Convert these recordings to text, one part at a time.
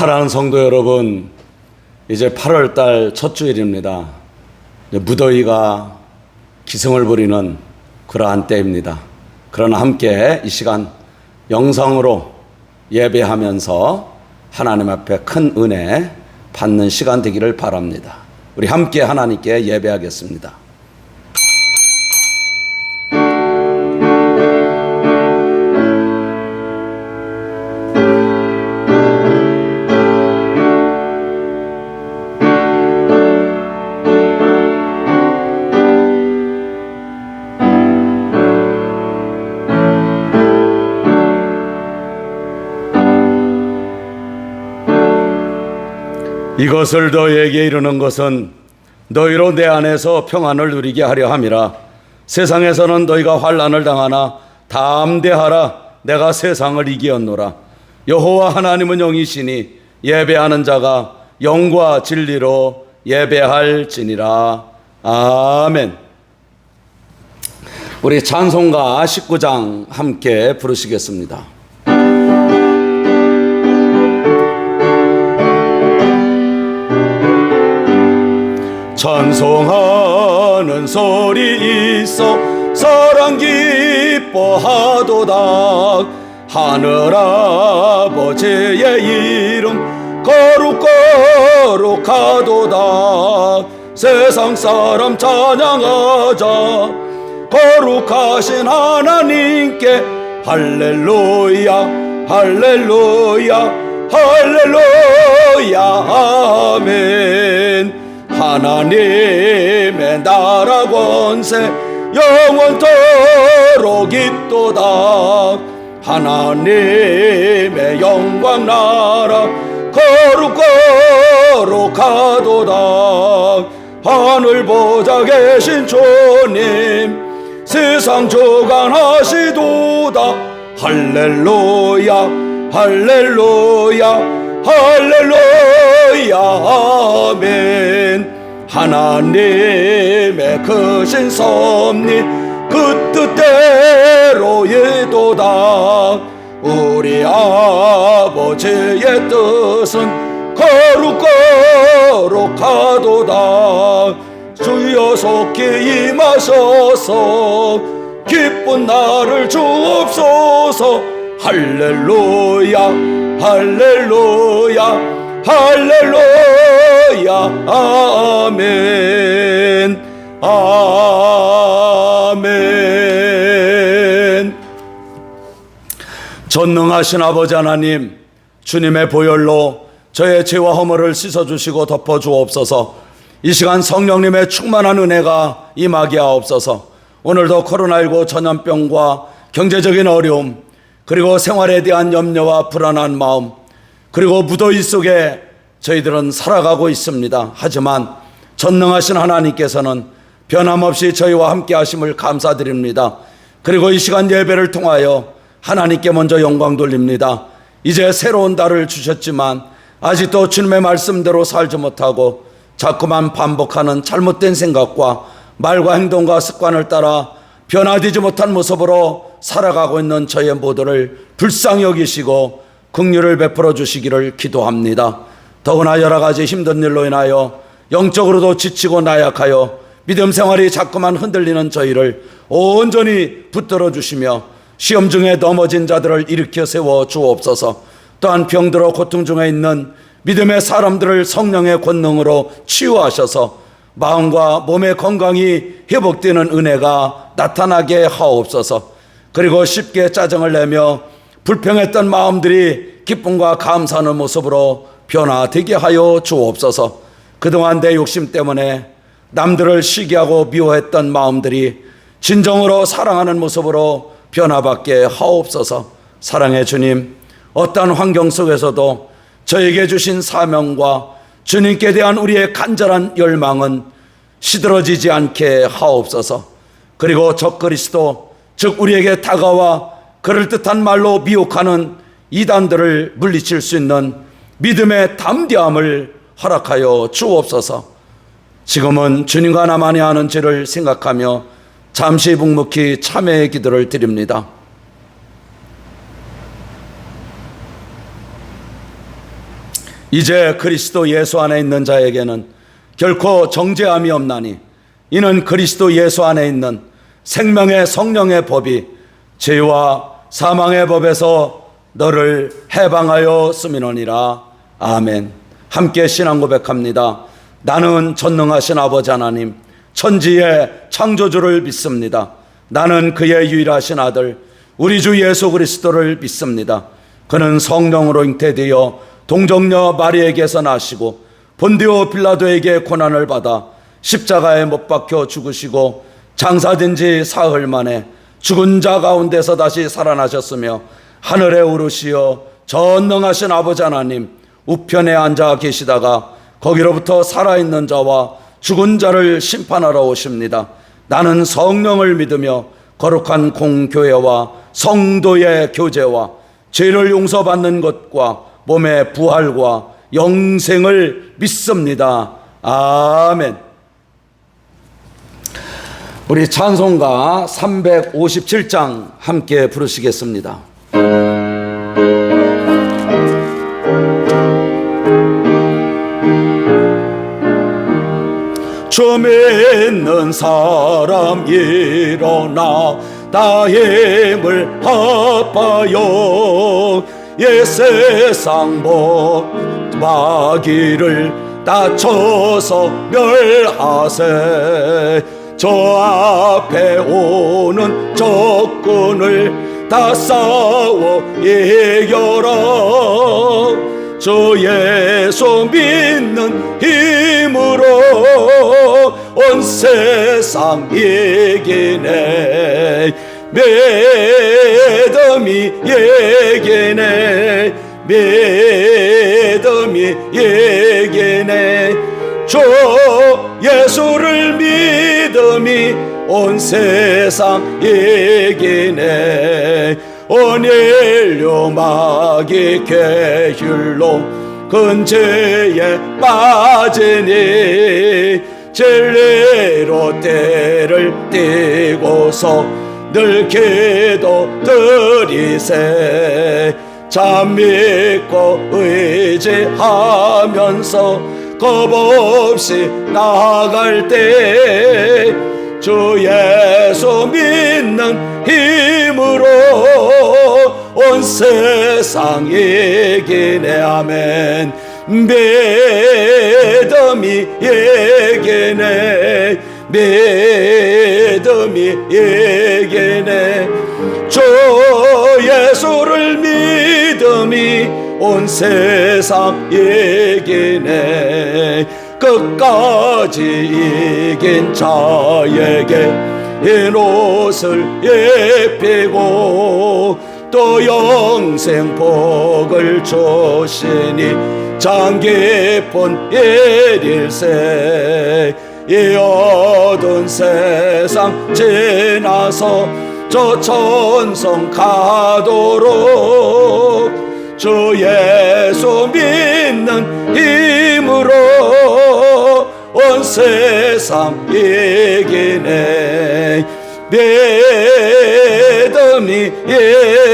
사랑하는 성도 여러분, 이제 8월달 첫 주일입니다. 무더위가 기승을 부리는 그러한 때입니다. 그러나 함께 이 시간 영성으로 예배하면서 하나님 앞에 큰 은혜 받는 시간 되기를 바랍니다. 우리 함께 하나님께 예배하겠습니다. 이것을 너희에게 이르는 것은 너희로 내 안에서 평안을 누리게 하려 함이라. 세상에서는 너희가 환난을 당하나 담대하라. 내가 세상을 이기었노라. 여호와 하나님은 영이시니 예배하는 자가 영과 진리로 예배할지니라. 아멘. 우리 찬송가 19장 함께 부르시겠습니다. 찬송하는 소리 있어 사랑 기뻐하도다. 하늘아버지의 이름 거룩거룩하도다. 세상 사람 찬양하자. 거룩하신 하나님께 할렐루야 할렐루야 할렐루야 아멘. 하나님의 나라 권세 영원토록 있도다. 하나님의 영광 나라 거룩거룩하도다. 하늘 보좌 계신 주님 세상 주관하시도다. 할렐루야 할렐루야 할렐루야 아멘. 하나님의 크신 섭리 그 뜻대로 이도다. 우리 아버지의 뜻은 거룩거룩하도다. 주여 속히 임하셔서 기쁜 날을 주옵소서. 할렐루야 할렐루야 할렐루야 아멘 아멘. 전능하신 아버지 하나님, 주님의 보혈로 저의 죄와 허물을 씻어주시고 덮어주옵소서. 이 시간 성령님의 충만한 은혜가 임하게 하옵소서. 오늘도 코로나19 전염병과 경제적인 어려움, 그리고 생활에 대한 염려와 불안한 마음, 그리고 무더위 속에 저희들은 살아가고 있습니다. 하지만 전능하신 하나님께서는 변함없이 저희와 함께 하심을 감사드립니다. 그리고 이 시간 예배를 통하여 하나님께 먼저 영광 돌립니다. 이제 새로운 달을 주셨지만 아직도 주님의 말씀대로 살지 못하고 자꾸만 반복하는 잘못된 생각과 말과 행동과 습관을 따라 변화되지 못한 모습으로 살아가고 있는 저희 모두를 불쌍히 여기시고 긍휼을 베풀어 주시기를 기도합니다. 더구나 여러 가지 힘든 일로 인하여 영적으로도 지치고 나약하여 믿음 생활이 자꾸만 흔들리는 저희를 온전히 붙들어 주시며 시험 중에 넘어진 자들을 일으켜 세워 주옵소서. 또한 병들어 고통 중에 있는 믿음의 사람들을 성령의 권능으로 치유하셔서 마음과 몸의 건강이 회복되는 은혜가 나타나게 하옵소서. 그리고 쉽게 짜증을 내며 불평했던 마음들이 기쁨과 감사하는 모습으로 변화되게 하여 주옵소서. 그동안 내 욕심 때문에 남들을 시기하고 미워했던 마음들이 진정으로 사랑하는 모습으로 변화받게 하옵소서. 사랑의 주님, 어떠한 환경 속에서도 저에게 주신 사명과 주님께 대한 우리의 간절한 열망은 시들어지지 않게 하옵소서. 그리고 적그리스도, 즉 우리에게 다가와 그럴듯한 말로 미혹하는 이단들을 물리칠 수 있는 믿음의 담대함을 허락하여 주옵소서. 지금은 주님과 나만이 하는 죄를 생각하며 잠시 묵묵히 참회의 기도를 드립니다. 이제 그리스도 예수 안에 있는 자에게는 결코 정죄함이 없나니 이는 그리스도 예수 안에 있는 생명의 성령의 법이 죄와 사망의 법에서 너를 해방하여 쓰미노니라. 아멘. 함께 신앙 고백합니다. 나는 전능하신 아버지 하나님, 천지의 창조주를 믿습니다. 나는 그의 유일하신 아들 우리 주 예수 그리스도를 믿습니다. 그는 성령으로 잉태되어 동정녀 마리에게서 나시고 본디오 빌라도에게 고난을 받아 십자가에 못 박혀 죽으시고 장사된 지 사흘 만에 죽은 자 가운데서 다시 살아나셨으며 하늘에 오르시어 전능하신 아버지 하나님 우편에 앉아 계시다가 거기로부터 살아있는 자와 죽은 자를 심판하러 오십니다. 나는 성령을 믿으며 거룩한 공교회와 성도의 교제와 죄를 용서받는 것과 몸의 부활과 영생을 믿습니다. 아멘. 우리 찬송가 357장 함께 부르시겠습니다. 주 믿는 사람 일어나 다 힘을 합하여 이 세상 마귀를 다쳐서 멸하세. 저 앞에 오는 적군을 다 싸워 이겨라. 주 예수 믿는 힘으로 온 세상 이기네. 믿음이 이기네. 믿음이 이기네. 주 예수를 믿음이 온 세상 이기네. 온 인류 마귀 계율로 근죄에 빠지니 진리로 때를 띠고서 늘 기도 드리세. 참 믿고 의지하면서 겁없이 나아갈 때 주 예수 믿는 힘으로 온 세상 이기네. 아멘. 믿음이 이기네. 믿음이 이기네. 주 예수를 믿음이 온 세상 이기네. 끝까지 이긴 자에게 흰 옷을 입히고 또 영생 복을 주시니 참 기쁜 일일세. 이 어두운 세상 지나서 저 천성 가도록 주 예수 믿는 힘으로 온 세상 이기네. 믿음이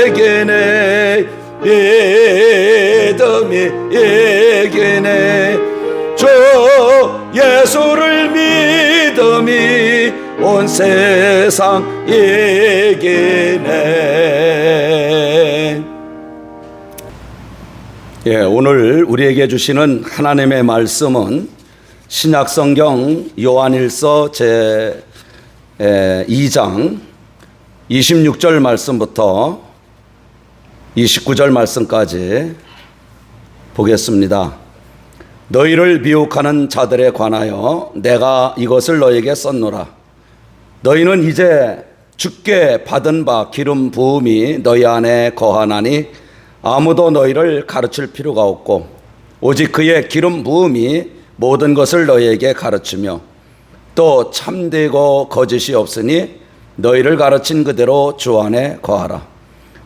이기네. 믿음이 이기네. 주 예수를 믿음이 온 세상 이기네. 오늘 우리에게 주시는 하나님의 말씀은 신약성경 요한일서 제 2장 26절 말씀부터 29절 말씀까지 보겠습니다. 너희를 미혹하는 자들에 관하여 내가 이것을 너에게 썼노라. 너희는 이제 주께 받은 바 기름 부음이 너희 안에 거하나니 아무도 너희를 가르칠 필요가 없고 오직 그의 기름 부음이 모든 것을 너희에게 가르치며 또 참되고 거짓이 없으니 너희를 가르친 그대로 주 안에 거하라.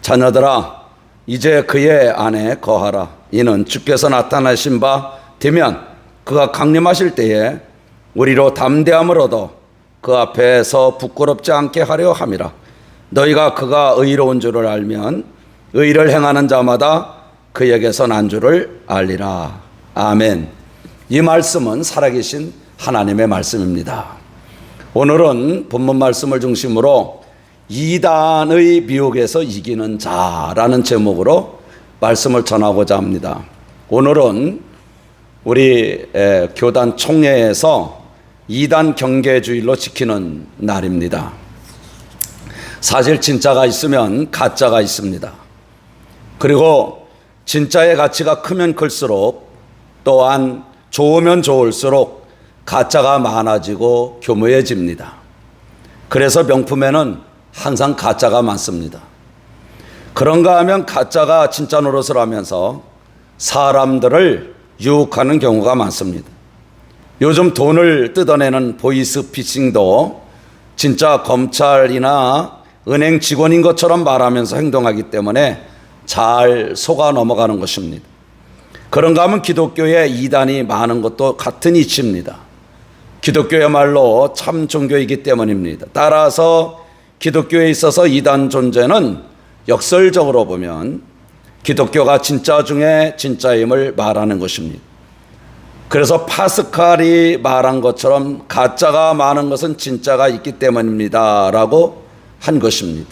자녀들아 이제 그의 안에 거하라. 이는 주께서 나타나신 바 되면 그가 강림하실 때에 우리로 담대함을 얻어 그 앞에서 부끄럽지 않게 하려 함이라. 너희가 그가 의로운 줄을 알면 의를 행하는 자마다 그에게서 난 줄을 알리라. 아멘. 이 말씀은 살아계신 하나님의 말씀입니다. 오늘은 본문 말씀을 중심으로 이단의 미혹에서 이기는 자라는 제목으로 말씀을 전하고자 합니다. 오늘은 우리 교단 총회에서 이단 경계주일로 지키는 날입니다. 사실 진짜가 있으면 가짜가 있습니다. 그리고 진짜의 가치가 크면 클수록 또한 좋으면 좋을수록 가짜가 많아지고 교묘해집니다. 그래서 명품에는 항상 가짜가 많습니다. 그런가 하면 가짜가 진짜 노릇을 하면서 사람들을 유혹하는 경우가 많습니다. 요즘 돈을 뜯어내는 보이스피싱도 진짜 검찰이나 은행 직원인 것처럼 말하면서 행동하기 때문에 잘 속아 넘어가는 것입니다. 그런가 하면 기독교에 이단이 많은 것도 같은 이치입니다. 기독교야말로 참 종교이기 때문입니다. 따라서 기독교에 있어서 이단 존재는 역설적으로 보면 기독교가 진짜 중에 진짜임을 말하는 것입니다. 그래서 파스칼이 말한 것처럼 가짜가 많은 것은 진짜가 있기 때문입니다 라고 한 것입니다.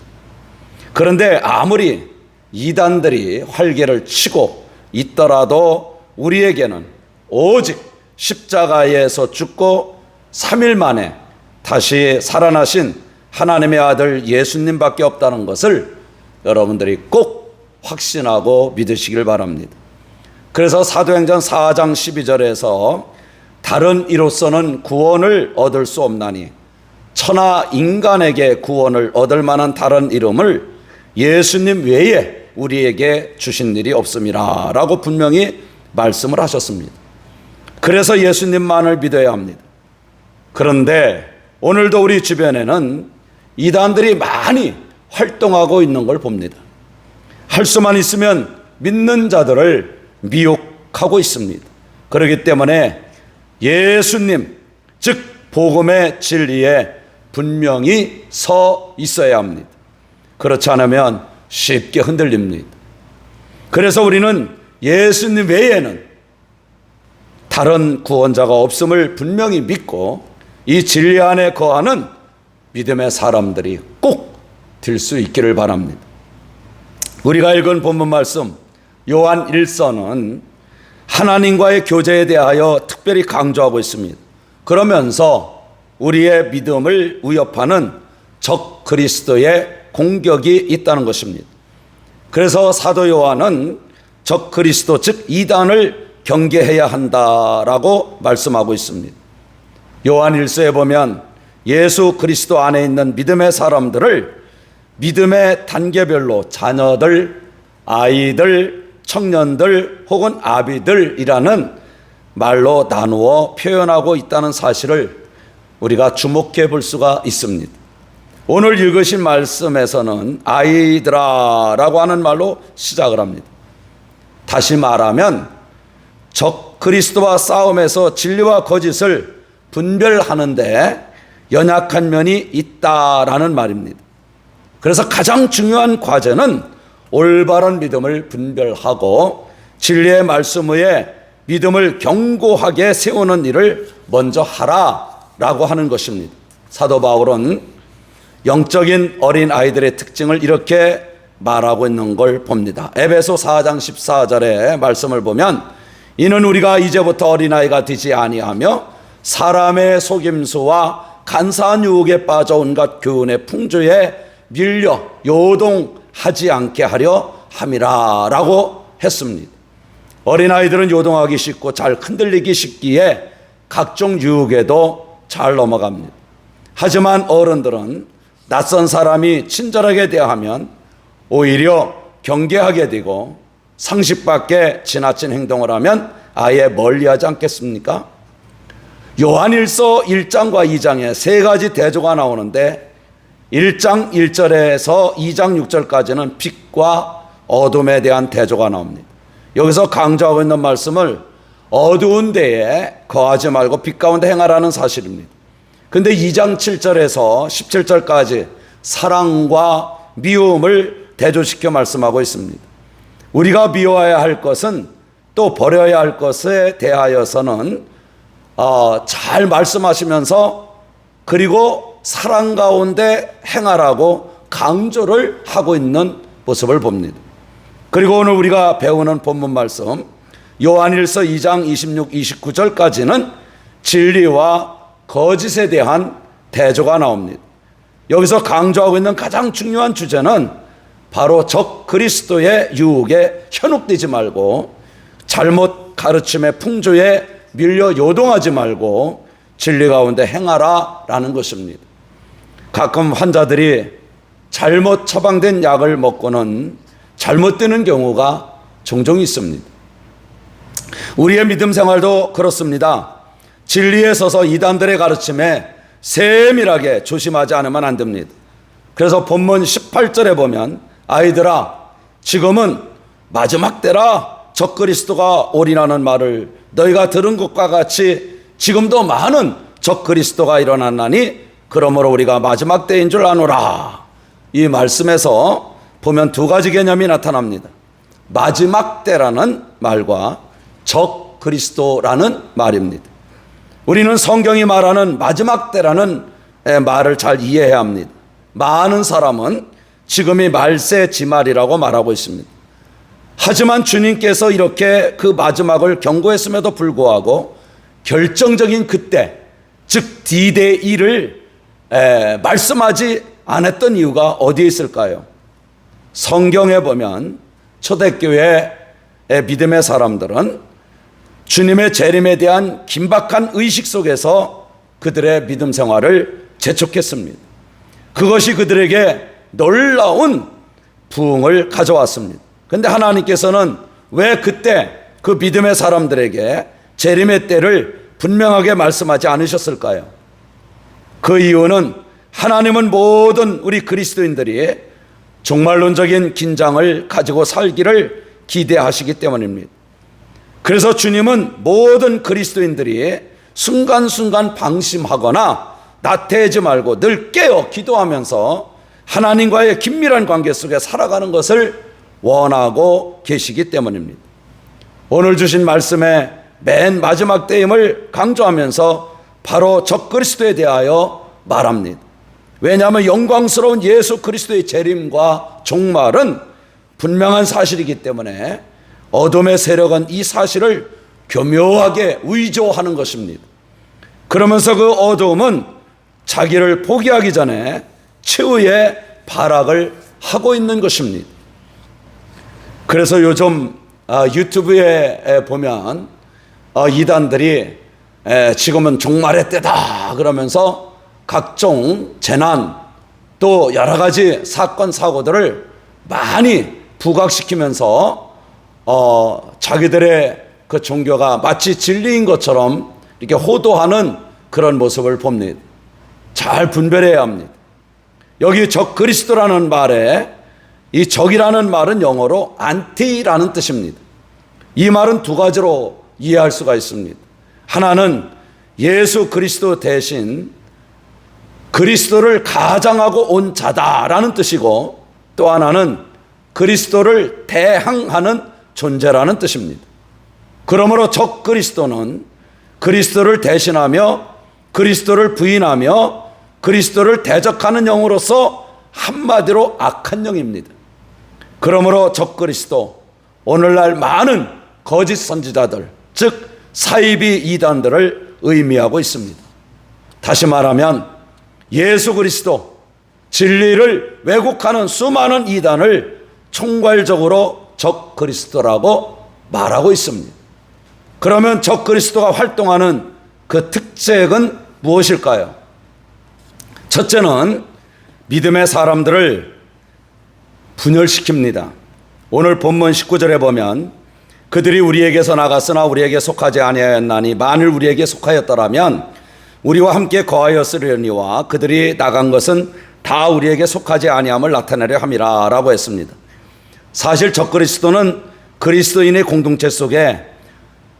그런데 아무리 이단들이 활개를 치고 있더라도 우리에게는 오직 십자가에서 죽고 3일 만에 다시 살아나신 하나님의 아들 예수님밖에 없다는 것을 여러분들이 꼭 확신하고 믿으시길 바랍니다. 그래서 사도행전 4장 12절에서 다른 이로서는 구원을 얻을 수 없나니 천하 인간에게 구원을 얻을 만한 다른 이름을 예수님 외에 우리에게 주신 일이 없음이라 라고 분명히 말씀을 하셨습니다. 그래서 예수님만을 믿어야 합니다. 그런데 오늘도 우리 주변에는 이단들이 많이 활동하고 있는 걸 봅니다. 할 수만 있으면 믿는 자들을 미혹하고 있습니다. 그렇기 때문에 예수님, 즉 복음의 진리에 분명히 서 있어야 합니다. 그렇지 않으면 쉽게 흔들립니다. 그래서 우리는 예수님 외에는 다른 구원자가 없음을 분명히 믿고 이 진리 안에 거하는 믿음의 사람들이 꼭 될 수 있기를 바랍니다. 우리가 읽은 본문 말씀 요한 1서는 하나님과의 교제에 대하여 특별히 강조하고 있습니다. 그러면서 우리의 믿음을 위협하는 적 그리스도의 공격이 있다는 것입니다. 그래서 사도 요한은 적 그리스도 즉 이단을 경계해야 한다라고 말씀하고 있습니다. 요한 1서에 보면 예수 그리스도 안에 있는 믿음의 사람들을 믿음의 단계별로 자녀들, 아이들, 청년들 혹은 아비들이라는 말로 나누어 표현하고 있다는 사실을 우리가 주목해 볼 수가 있습니다. 오늘 읽으신 말씀에서는 아이들아라고 하는 말로 시작을 합니다. 다시 말하면 적 그리스도와 싸움에서 진리와 거짓을 분별하는데 연약한 면이 있다라는 말입니다. 그래서 가장 중요한 과제는 올바른 믿음을 분별하고 진리의 말씀 위에 믿음을 견고하게 세우는 일을 먼저 하라라고 하는 것입니다. 사도 바울은 영적인 어린 아이들의 특징을 이렇게 말하고 있는 걸 봅니다. 에베소 4장 14절의 말씀을 보면 이는 우리가 이제부터 어린아이가 되지 아니하며 사람의 속임수와 간사한 유혹에 빠져 온갖 교훈의 풍조에 밀려 요동하지 않게 하려 함이라 라고 했습니다. 어린아이들은 요동하기 쉽고 잘 흔들리기 쉽기에 각종 유혹에도 잘 넘어갑니다. 하지만 어른들은 낯선 사람이 친절하게 대하면 오히려 경계하게 되고 상식 밖에 지나친 행동을 하면 아예 멀리하지 않겠습니까? 요한일서 1장과 2장에 세 가지 대조가 나오는데 1장 1절에서 2장 6절까지는 빛과 어둠에 대한 대조가 나옵니다. 여기서 강조하고 있는 말씀을 어두운 데에 거하지 말고 빛 가운데 행하라는 사실입니다. 근데 2장 7절에서 17절까지 사랑과 미움을 대조시켜 말씀하고 있습니다. 우리가 미워해야 할 것은 또 버려야 할 것에 대하여서는 잘 말씀하시면서 그리고 사랑 가운데 행하라고 강조를 하고 있는 모습을 봅니다. 그리고 오늘 우리가 배우는 본문 말씀 요한일서 2장 26, 29절까지는 진리와 거짓에 대한 대조가 나옵니다. 여기서 강조하고 있는 가장 중요한 주제는 바로 적 그리스도의 유혹에 현혹되지 말고 잘못 가르침의 풍조에 밀려 요동하지 말고 진리 가운데 행하라 라는 것입니다. 가끔 환자들이 잘못 처방된 약을 먹고는 잘못되는 경우가 종종 있습니다. 우리의 믿음 생활도 그렇습니다. 진리에 서서 이단들의 가르침에 세밀하게 조심하지 않으면 안 됩니다. 그래서 본문 18절에 보면 아이들아 지금은 마지막 때라 적그리스도가 오리라는 말을 너희가 들은 것과 같이 지금도 많은 적그리스도가 일어났나니 그러므로 우리가 마지막 때인 줄 아노라. 이 말씀에서 보면 두 가지 개념이 나타납니다. 마지막 때라는 말과 적그리스도라는 말입니다. 우리는 성경이 말하는 마지막 때라는 말을 잘 이해해야 합니다. 많은 사람은 지금이 말세 지말이라고 말하고 있습니다. 하지만 주님께서 이렇게 그 마지막을 경고했음에도 불구하고 결정적인 그때, 즉 D-Day를 말씀하지 않았던 이유가 어디에 있을까요? 성경에 보면 초대교회의 믿음의 사람들은 주님의 재림에 대한 긴박한 의식 속에서 그들의 믿음 생활을 재촉했습니다. 그것이 그들에게 놀라운 부흥을 가져왔습니다. 그런데 하나님께서는 왜 그때 그 믿음의 사람들에게 재림의 때를 분명하게 말씀하지 않으셨을까요? 그 이유는 하나님은 모든 우리 그리스도인들이 종말론적인 긴장을 가지고 살기를 기대하시기 때문입니다. 그래서 주님은 모든 그리스도인들이 순간순간 방심하거나 나태해지 말고 늘 깨어 기도하면서 하나님과의 긴밀한 관계 속에 살아가는 것을 원하고 계시기 때문입니다. 오늘 주신 말씀의 맨 마지막 때임을 강조하면서 바로 적그리스도에 대하여 말합니다. 왜냐하면 영광스러운 예수 그리스도의 재림과 종말은 분명한 사실이기 때문에 어둠의 세력은 이 사실을 교묘하게 위조하는 것입니다. 그러면서 그 어둠은 자기를 포기하기 전에 최후의 발악을 하고 있는 것입니다. 그래서 요즘 유튜브에 보면 이단들이 지금은 종말의 때다 그러면서 각종 재난 또 여러 가지 사건 사고들을 많이 부각시키면서 자기들의 그 종교가 마치 진리인 것처럼 이렇게 호도하는 그런 모습을 봅니다. 잘 분별해야 합니다. 여기 적 그리스도라는 말에 이 적이라는 말은 영어로 안티라는 뜻입니다. 이 말은 두 가지로 이해할 수가 있습니다. 하나는 예수 그리스도 대신 그리스도를 가장하고 온 자다라는 뜻이고 또 하나는 그리스도를 대항하는 존재라는 뜻입니다. 그러므로 적 그리스도는 그리스도를 대신하며 그리스도를 부인하며 그리스도를 대적하는 영으로서 한마디로 악한 영입니다. 그러므로 적 그리스도, 오늘날 많은 거짓 선지자들, 즉 사이비 이단들을 의미하고 있습니다. 다시 말하면 예수 그리스도, 진리를 왜곡하는 수많은 이단을 총괄적으로 적 그리스도라고 말하고 있습니다. 그러면 적 그리스도가 활동하는 그 특색은 무엇일까요? 첫째는 믿음의 사람들을 분열시킵니다. 오늘 본문 19절에 보면 그들이 우리에게서 나갔으나 우리에게 속하지 아니하였나니 만일 우리에게 속하였더라면 우리와 함께 거하였으려니와 그들이 나간 것은 다 우리에게 속하지 아니함을 나타내려 함이라 라고 했습니다. 사실 적그리스도는 그리스도인의 공동체 속에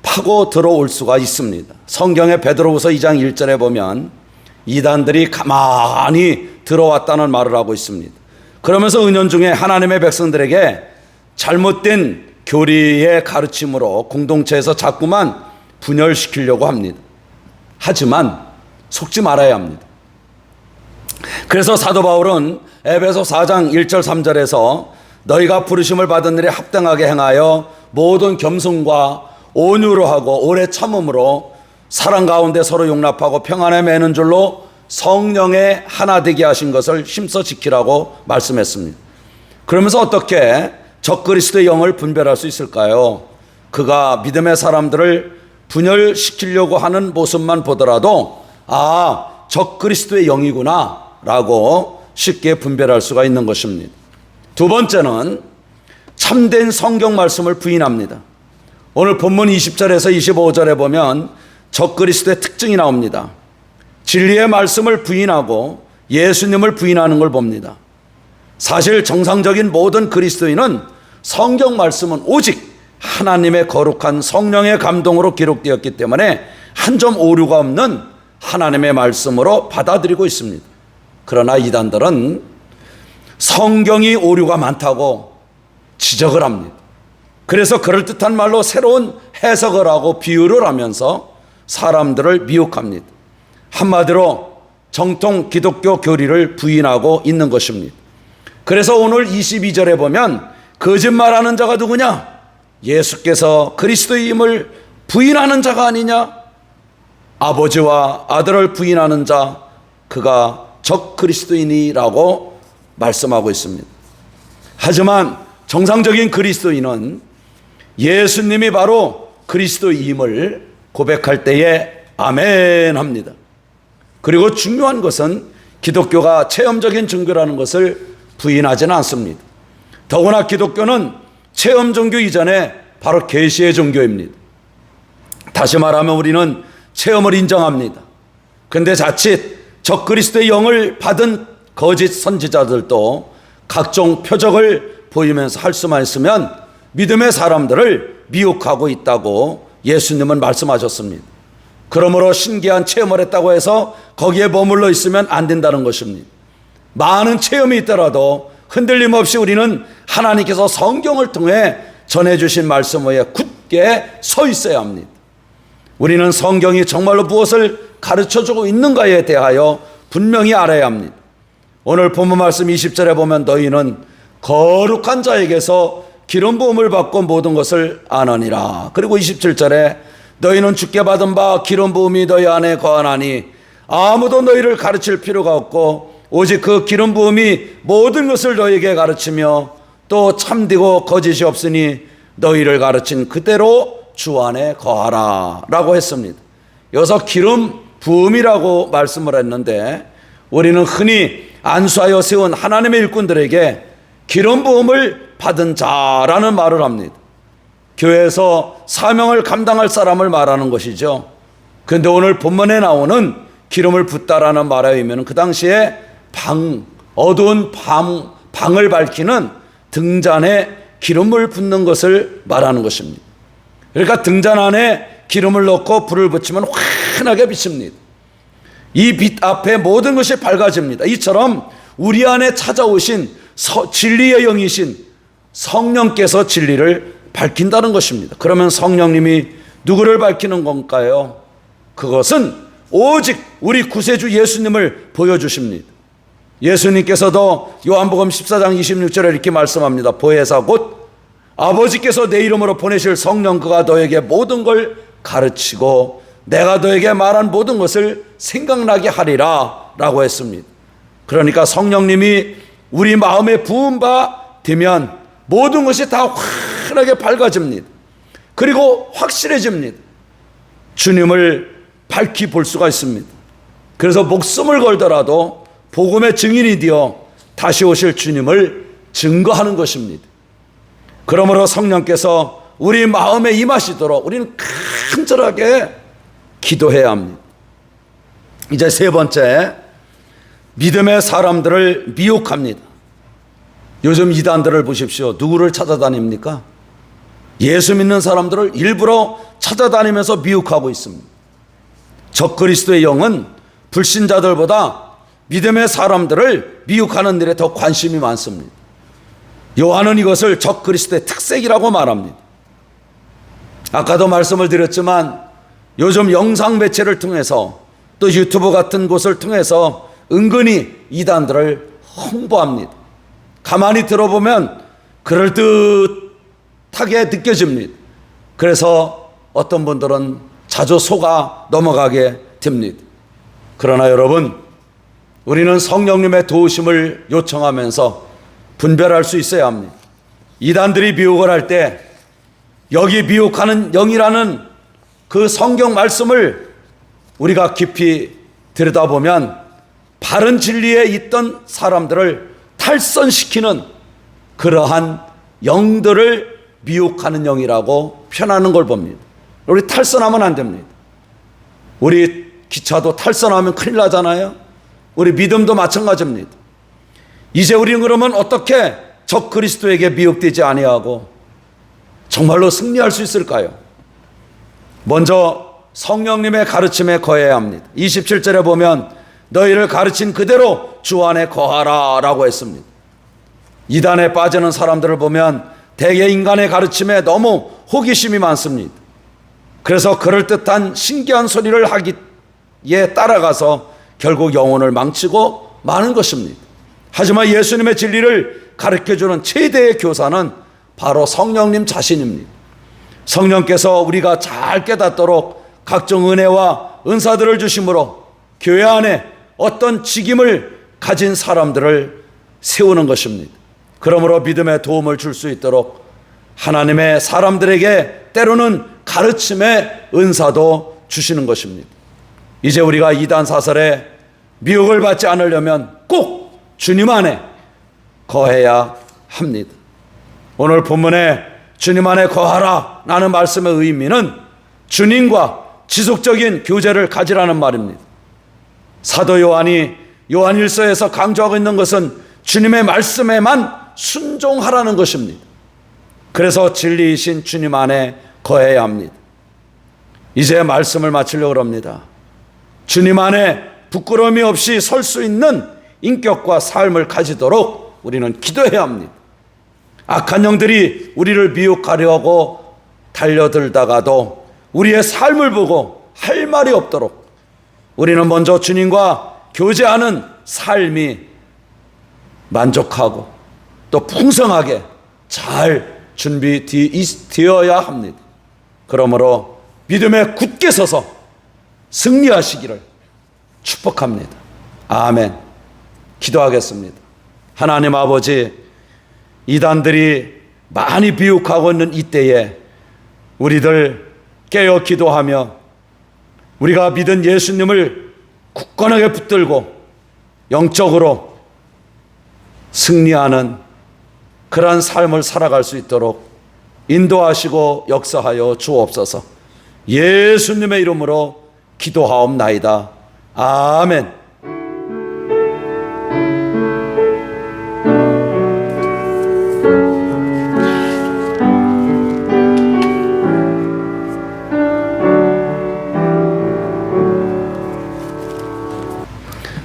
파고 들어올 수가 있습니다. 성경의 베드로후서 2장 1절에 보면 이단들이 가만히 들어왔다는 말을 하고 있습니다. 그러면서 은연중에 하나님의 백성들에게 잘못된 교리의 가르침으로 공동체에서 자꾸만 분열시키려고 합니다. 하지만 속지 말아야 합니다. 그래서 사도 바울은 에베소 4장 1절 3절에서 너희가 부르심을 받은 일에 합당하게 행하여 모든 겸손과 온유로 하고 오래 참음으로 사랑 가운데 서로 용납하고 평안에 매는 줄로 성령의 하나 되게 하신 것을 힘써 지키라고 말씀했습니다. 그러면서 어떻게 적그리스도의 영을 분별할 수 있을까요? 그가 믿음의 사람들을 분열시키려고 하는 모습만 보더라도 적그리스도의 영이구나 라고 쉽게 분별할 수가 있는 것입니다. 두 번째는 참된 성경 말씀을 부인합니다. 오늘 본문 20절에서 25절에 보면 적그리스도의 특징이 나옵니다. 진리의 말씀을 부인하고 예수님을 부인하는 걸 봅니다. 사실 정상적인 모든 그리스도인은 성경 말씀은 오직 하나님의 거룩한 성령의 감동으로 기록되었기 때문에 한 점 오류가 없는 하나님의 말씀으로 받아들이고 있습니다. 그러나 이단들은 성경이 오류가 많다고 지적을 합니다. 그래서 그럴듯한 말로 새로운 해석을 하고 비유를 하면서 사람들을 미혹합니다. 한마디로 정통 기독교 교리를 부인하고 있는 것입니다. 그래서 오늘 22절에 보면 거짓말하는 자가 누구냐? 예수께서 그리스도임을 부인하는 자가 아니냐? 아버지와 아들을 부인하는 자, 그가 적그리스도인이라고 말씀하고 있습니다. 하지만 정상적인 그리스도인은 예수님이 바로 그리스도임을 고백할 때에 아멘 합니다. 그리고 중요한 것은 기독교가 체험적인 종교라는 것을 부인하지는 않습니다. 더구나 기독교는 체험 종교 이전에 바로 계시의 종교입니다. 다시 말하면 우리는 체험을 인정합니다. 그런데 자칫 적그리스도의 영을 받은 거짓 선지자들도 각종 표적을 보이면서 할 수만 있으면 믿음의 사람들을 미혹하고 있다고 예수님은 말씀하셨습니다. 그러므로 신기한 체험을 했다고 해서 거기에 머물러 있으면 안 된다는 것입니다. 많은 체험이 있더라도 흔들림 없이 우리는 하나님께서 성경을 통해 전해주신 말씀 위에 굳게 서 있어야 합니다. 우리는 성경이 정말로 무엇을 가르쳐주고 있는가에 대하여 분명히 알아야 합니다. 오늘 본문 말씀 20절에 보면 너희는 거룩한 자에게서 기름 부음을 받고 모든 것을 아느니라. 그리고 27절에 너희는 주께 받은 바 기름 부음이 너희 안에 거하나니 아무도 너희를 가르칠 필요가 없고 오직 그 기름 부음이 모든 것을 너희에게 가르치며 또 참되고 거짓이 없으니 너희를 가르친 그대로 주 안에 거하라 라고 했습니다. 여기서 기름 부음이라고 말씀을 했는데 우리는 흔히 안수하여 세운 하나님의 일꾼들에게 기름 부음을 받은 자라는 말을 합니다. 교회에서 사명을 감당할 사람을 말하는 것이죠. 그런데 오늘 본문에 나오는 기름을 붓다라는 말에 의미는 그 당시에 어두운 방을 밝히는 등잔에 기름을 붓는 것을 말하는 것입니다. 그러니까 등잔 안에 기름을 넣고 불을 붙이면 환하게 비칩니다. 이 빛 앞에 모든 것이 밝아집니다. 이처럼 우리 안에 찾아오신 진리의 영이신 성령께서 진리를 밝힌다는 것입니다. 그러면 성령님이 누구를 밝히는 건가요? 그것은 오직 우리 구세주 예수님을 보여주십니다. 예수님께서도 요한복음 14장 26절에 이렇게 말씀합니다. 보혜사 곧 아버지께서 내 이름으로 보내실 성령 그가 너에게 모든 걸 가르치고 내가 너에게 말한 모든 것을 생각나게 하리라 라고 했습니다. 그러니까 성령님이 우리 마음에 부은 바 되면 모든 것이 다 환하게 밝아집니다. 그리고 확실해집니다. 주님을 밝히 볼 수가 있습니다. 그래서 목숨을 걸더라도 복음의 증인이 되어 다시 오실 주님을 증거하는 것입니다. 그러므로 성령께서 우리 마음에 임하시도록 우리는 간절하게 기도해야 합니다. 이제 세 번째, 믿음의 사람들을 미혹합니다. 요즘 이단들을 보십시오. 누구를 찾아다닙니까? 예수 믿는 사람들을 일부러 찾아다니면서 미혹하고 있습니다. 적그리스도의 영은 불신자들보다 믿음의 사람들을 미혹하는 일에 더 관심이 많습니다. 요한은 이것을 적그리스도의 특색이라고 말합니다. 아까도 말씀을 드렸지만 요즘 영상 매체를 통해서 또 유튜브 같은 곳을 통해서 은근히 이단들을 홍보합니다. 가만히 들어보면 그럴듯하게 느껴집니다. 그래서 어떤 분들은 자주 속아 넘어가게 됩니다. 그러나 여러분, 우리는 성령님의 도우심을 요청하면서 분별할 수 있어야 합니다. 이단들이 미혹을 할 때 여기 미혹하는 영이라는 그 성경 말씀을 우리가 깊이 들여다보면 바른 진리에 있던 사람들을 탈선시키는 그러한 영들을 미혹하는 영이라고 표현하는 걸 봅니다. 우리 탈선하면 안 됩니다. 우리 기차도 탈선하면 큰일 나잖아요. 우리 믿음도 마찬가지입니다. 이제 우리는 그러면 어떻게 적그리스도에게 미혹되지 아니하고 정말로 승리할 수 있을까요? 먼저 성령님의 가르침에 거해야 합니다. 27절에 보면 너희를 가르친 그대로 주 안에 거하라 라고 했습니다. 이단에 빠지는 사람들을 보면 대개 인간의 가르침에 너무 호기심이 많습니다. 그래서 그럴듯한 신기한 소리를 하기에 따라가서 결국 영혼을 망치고 마는 것입니다. 하지만 예수님의 진리를 가르쳐주는 최대의 교사는 바로 성령님 자신입니다. 성령께서 우리가 잘 깨닫도록 각종 은혜와 은사들을 주심으로 교회 안에 어떤 직임을 가진 사람들을 세우는 것입니다. 그러므로 믿음의 도움을 줄 수 있도록 하나님의 사람들에게 때로는 가르침의 은사도 주시는 것입니다. 이제 우리가 이단 사설에 미혹을 받지 않으려면 꼭 주님 안에 거해야 합니다. 오늘 본문에 주님 안에 거하라 라는 말씀의 의미는 주님과 지속적인 교제를 가지라는 말입니다. 사도 요한이 요한일서에서 강조하고 있는 것은 주님의 말씀에만 순종하라는 것입니다. 그래서 진리이신 주님 안에 거해야 합니다. 이제 말씀을 마치려고 합니다. 주님 안에 부끄러움이 없이 설 수 있는 인격과 삶을 가지도록 우리는 기도해야 합니다. 악한 영들이 우리를 미혹하려고 달려들다가도 우리의 삶을 보고 할 말이 없도록 우리는 먼저 주님과 교제하는 삶이 만족하고 또 풍성하게 잘 준비되어야 합니다. 그러므로 믿음에 굳게 서서 승리하시기를 축복합니다. 아멘. 기도하겠습니다. 하나님 아버지, 이단들이 많이 비웃하고 있는 이때에 우리들 깨어 기도하며 우리가 믿은 예수님을 굳건하게 붙들고 영적으로 승리하는 그러한 삶을 살아갈 수 있도록 인도하시고 역사하여 주옵소서. 예수님의 이름으로 기도하옵나이다. 아멘.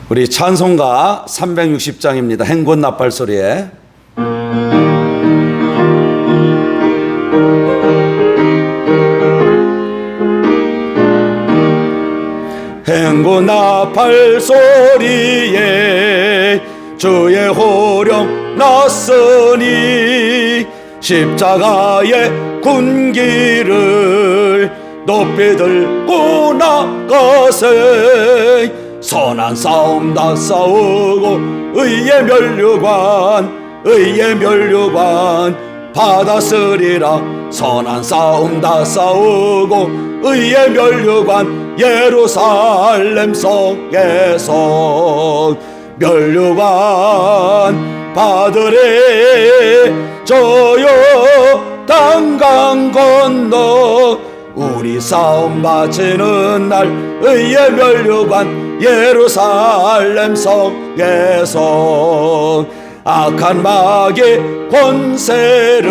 우리 찬송가 360장입니다. 행군 나팔 소리에 행군 나팔 소리에 주의 호령 났으니 십자가의 군기를 높이 들고 나가세. 선한 싸움 다 싸우고 의의 면류관 받았으리라. 선한 싸움 다 싸우고 의의 면류관 예루살렘 성에서 면류관 받으리. 저요 단강 건너 우리 싸움 마치는 날 의의 면류관 예루살렘 성에서 악한 마귀 권세를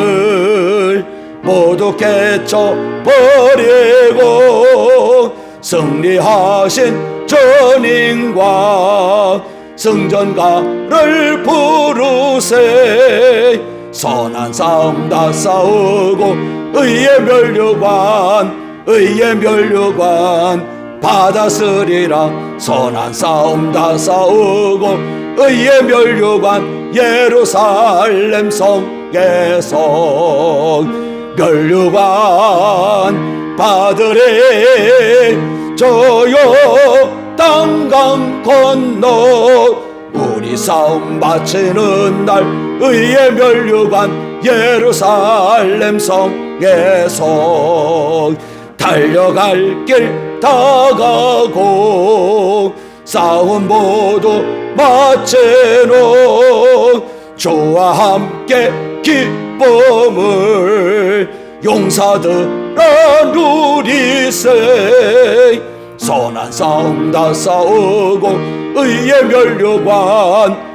모두 깨쳐버리고 승리하신 주님과 승전가를 부르세. 선한 싸움 다 싸우고 의의 면류관 받았으리라. 선한 싸움 다 싸우고 의의 면류관 예루살렘 성에서 면류관 받으리. 저요 땅강 건너 우리 싸움 바치는 날 의의 면류관 예루살렘 성에서 달려갈 길 다 가고 싸움 모두 마치노. 주와 함께 기쁨을 용사들아 누리세. 선한 싸움 다 싸우고 의의 면류관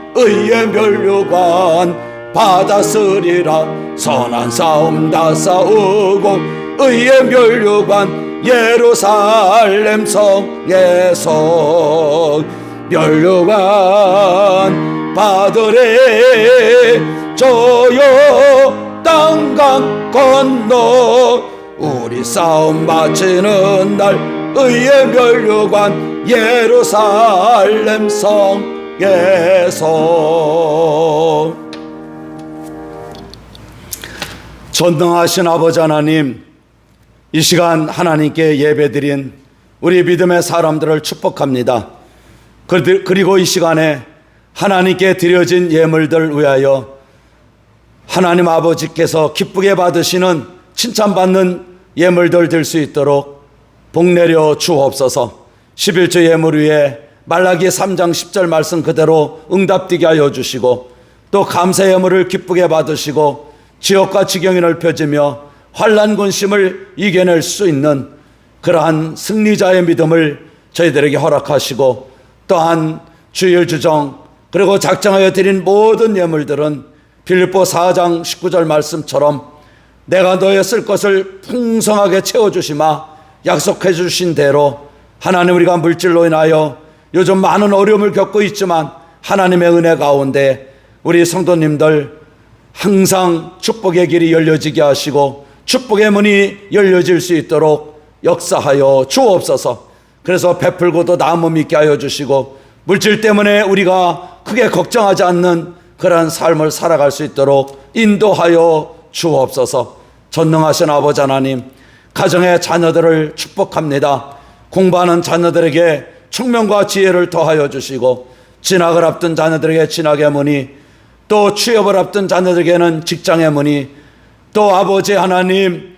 받았으리라. 선한 싸움 다 싸우고 의의 면류관 예루살렘 성에서 면류관 받으리. 저요 땅강 건너 우리 싸움 바치는 날 의의 면류관 예루살렘 성에서. 전능하신 아버지 하나님, 이 시간 하나님께 예배드린 우리 믿음의 사람들을 축복합니다. 그리고 이 시간에 하나님께 드려진 예물들 위하여 하나님 아버지께서 기쁘게 받으시는 칭찬받는 예물들 될 수 있도록 복내려 주옵소서. 11조 예물 위에 말라기 3장 10절 말씀 그대로 응답되게 하여 주시고, 또 감사 예물을 기쁘게 받으시고 지역과 지경이 넓혀지며 환난 군심을 이겨낼 수 있는 그러한 승리자의 믿음을 저희들에게 허락하시고, 또한 주일 주정 그리고 작정하여 드린 모든 예물들은 빌립보 4장 19절 말씀처럼 내가 너의 쓸 것을 풍성하게 채워주시마 약속해 주신 대로 하나님, 우리가 물질로 인하여 요즘 많은 어려움을 겪고 있지만 하나님의 은혜 가운데 우리 성도님들 항상 축복의 길이 열려지게 하시고 축복의 문이 열려질 수 있도록 역사하여 주옵소서. 그래서 베풀고도 나무 믿게 하여 주시고 물질 때문에 우리가 크게 걱정하지 않는 그러한 삶을 살아갈 수 있도록 인도하여 주옵소서. 전능하신 아버지 하나님, 가정의 자녀들을 축복합니다. 공부하는 자녀들에게 총명과 지혜를 더하여 주시고, 진학을 앞둔 자녀들에게 진학의 문이, 또 취업을 앞둔 자녀들에게는 직장의 문이, 또 아버지 하나님,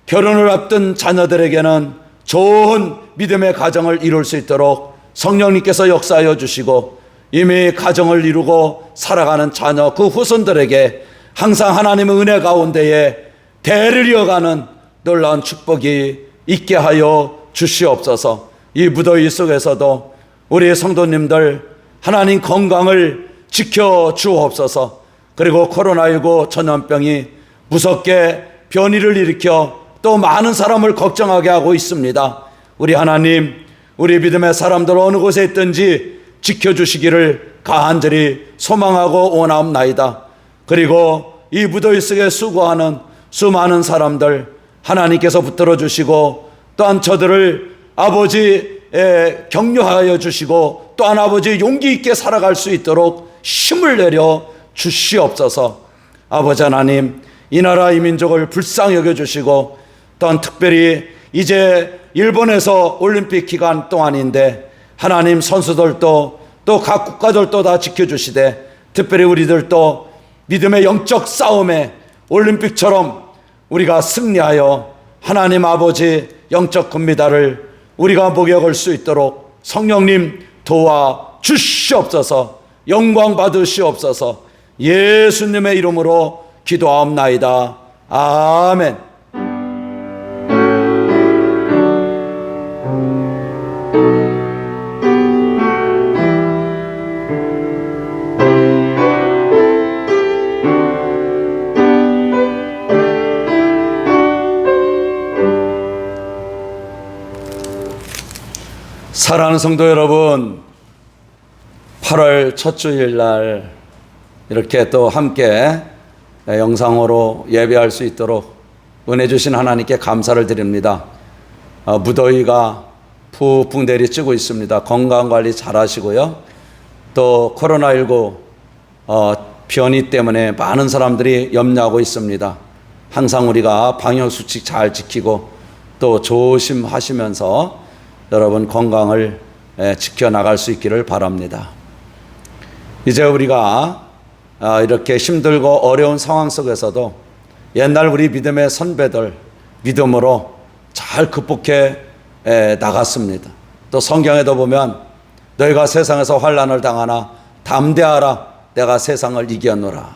결혼을 앞둔 자녀들에게는 좋은 믿음의 가정을 이룰 수 있도록 성령님께서 역사하여 주시고, 이미 가정을 이루고 살아가는 자녀 그 후손들에게 항상 하나님의 은혜 가운데에 대를 이어가는 놀라운 축복이 있게 하여 주시옵소서. 이 무더위 속에서도 우리 성도님들 하나님 건강을 지켜 주옵소서. 그리고 코로나19 전염병이 무섭게 변이를 일으켜 또 많은 사람을 걱정하게 하고 있습니다. 우리 하나님, 우리 믿음의 사람들 어느 곳에 있든지 지켜주시기를 간절히 소망하고 원하옵나이다. 그리고 이 무더위 속에 수고하는 수많은 사람들 하나님께서 붙들어 주시고, 또한 저들을 아버지에 격려하여 주시고, 또한 아버지 용기 있게 살아갈 수 있도록 힘을 내려 주시옵소서. 아버지 하나님, 이 나라 이 민족을 불쌍히 여겨주시고, 또한 특별히 이제 일본에서 올림픽 기간 동안인데 하나님, 선수들도 또 각 국가들도 다 지켜주시되, 특별히 우리들도 믿음의 영적 싸움에 올림픽처럼 우리가 승리하여 하나님 아버지 영적 금메달을 우리가 목에 수 있도록 성령님 도와 주시옵소서. 영광 받으시옵소서. 예수님의 이름으로 기도하옵나이다. 아멘. 사랑하는 성도 여러분, 8월 첫 주일 날 이렇게 또 함께 영상으로 예배할 수 있도록 은혜 주신 하나님께 감사를 드립니다. 무더위가 푹푹 내리쬐고 있습니다. 건강관리 잘 하시고요. 또 코로나19 변이 때문에 많은 사람들이 염려하고 있습니다. 항상 우리가 방역수칙 잘 지키고 또 조심하시면서 여러분 건강을 지켜나갈 수 있기를 바랍니다. 이제 우리가 이렇게 힘들고 어려운 상황 속에서도 옛날 우리 믿음의 선배들 믿음으로 잘 극복해 나갔습니다. 또 성경에도 보면 너희가 세상에서 환난을 당하나 담대하라 내가 세상을 이겼노라.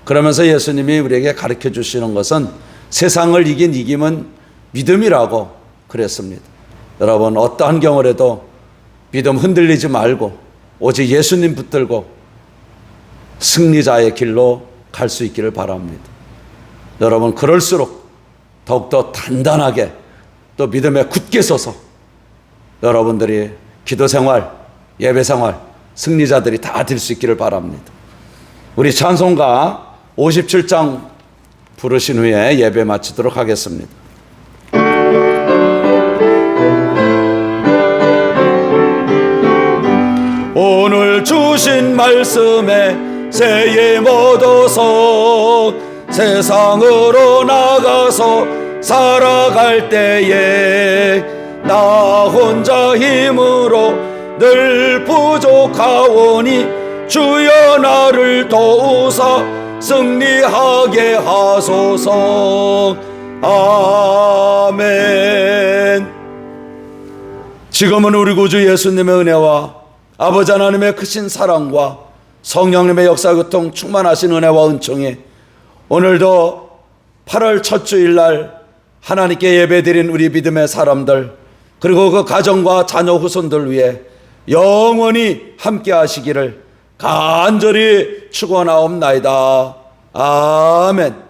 그러면서 예수님이 우리에게 가르쳐 주시는 것은 세상을 이긴 이김은 믿음이라고 그랬습니다. 여러분 어떠한 경우라도 믿음 흔들리지 말고 오직 예수님 붙들고 승리자의 길로 갈 수 있기를 바랍니다. 여러분 그럴수록 더욱더 단단하게 또 믿음에 굳게 서서 여러분들이 기도생활, 예배생활, 승리자들이 다 될 수 있기를 바랍니다. 우리 찬송가 57장 부르신 후에 예배 마치도록 하겠습니다. 오늘 주신 말씀에 새힘 얻어서 세상으로 나가서 살아갈 때에 나 혼자 힘으로 늘 부족하오니 주여 나를 도우사 승리하게 하소서. 아멘. 지금은 우리 구주 예수님의 은혜와 아버지 하나님의 크신 사랑과 성령님의 역사교통 충만하신 은혜와 은총이 오늘도 8월 첫 주일날 하나님께 예배드린 우리 믿음의 사람들 그리고 그 가정과 자녀 후손들 위해 영원히 함께 하시기를 간절히 축원하옵나이다. 아멘.